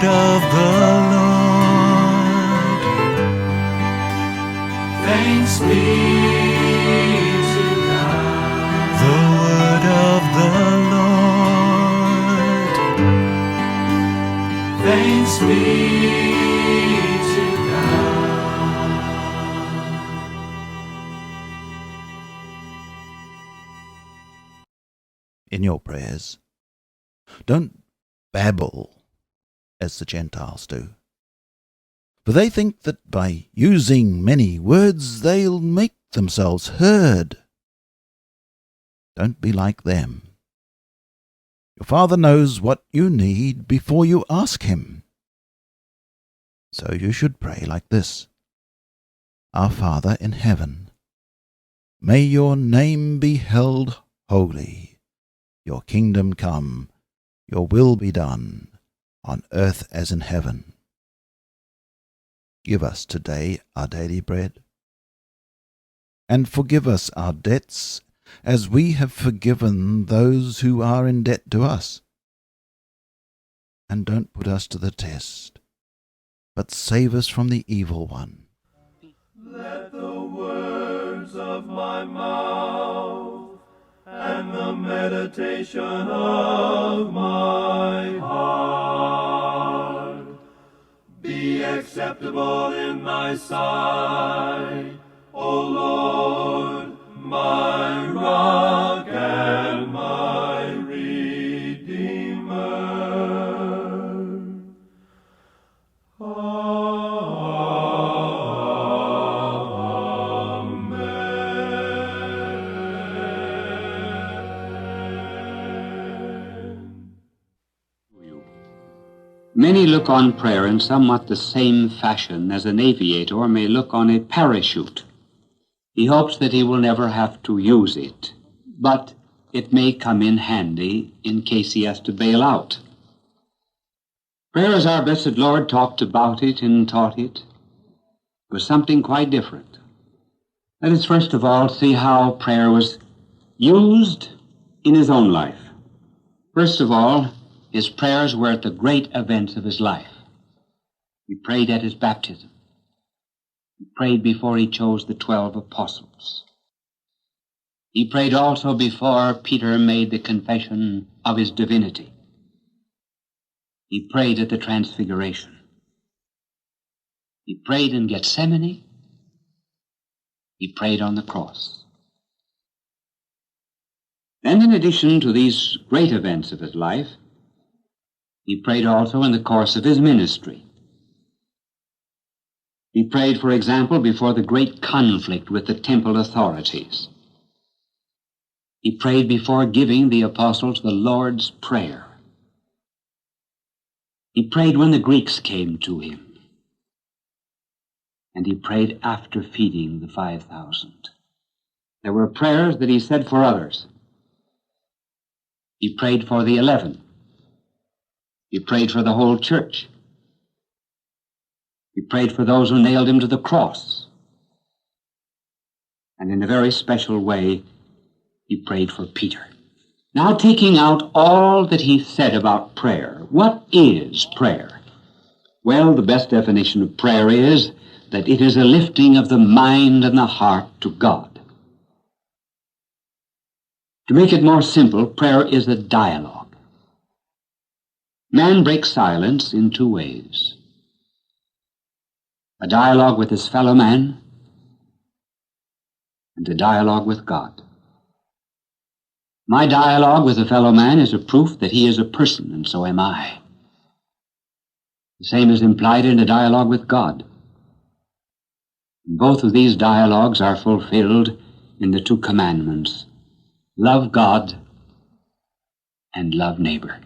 word of the Lord. Thanks be to God. The word of the Lord. Thanks be to God. In your prayers, don't babble as the Gentiles do, for they think that by using many words they'll make themselves heard. Don't be like them. Your Father knows what you need before you ask Him. So you should pray like this: Our Father in heaven, may your name be held holy. Your kingdom come, your will be done, on earth as in heaven. Give us today our daily bread, and forgive us our debts as we have forgiven those who are in debt to us. And don't put us to the test, but save us from the evil one. Let the words of my mouth and the meditation of my heart be acceptable in thy sight, O Lord, my rock and my redeemer. Many look on prayer in somewhat the same fashion as an aviator may look on a parachute. He hopes that he will never have to use it, but it may come in handy in case he has to bail out. Prayer, as our blessed Lord talked about it and taught it, was something quite different. Let us first of all see how prayer was used in his own life. First of all, his prayers were at the great events of his life. He prayed at his baptism. He prayed before he chose the 12 apostles. He prayed also before Peter made the confession of his divinity. He prayed at the Transfiguration. He prayed in Gethsemane. He prayed on the cross. Then, in addition to these great events of his life, he prayed also in the course of his ministry. He prayed, for example, before the great conflict with the temple authorities. He prayed before giving the apostles the Lord's Prayer. He prayed when the Greeks came to him. And he prayed after feeding the 5,000. There were prayers that he said for others. He prayed for the 11. He prayed for the whole church. He prayed for those who nailed him to the cross. And in a very special way, he prayed for Peter. Now, taking out all that he said about prayer, what is prayer? Well, the best definition of prayer is that it is a lifting of the mind and the heart to God. To make it more simple, prayer is a dialogue. Man breaks silence in two ways: a dialogue with his fellow man and a dialogue with God. My dialogue with a fellow man is a proof that he is a person, and so am I. The same is implied in a dialogue with God. Both of these dialogues are fulfilled in the two commandments: love God and love neighbor.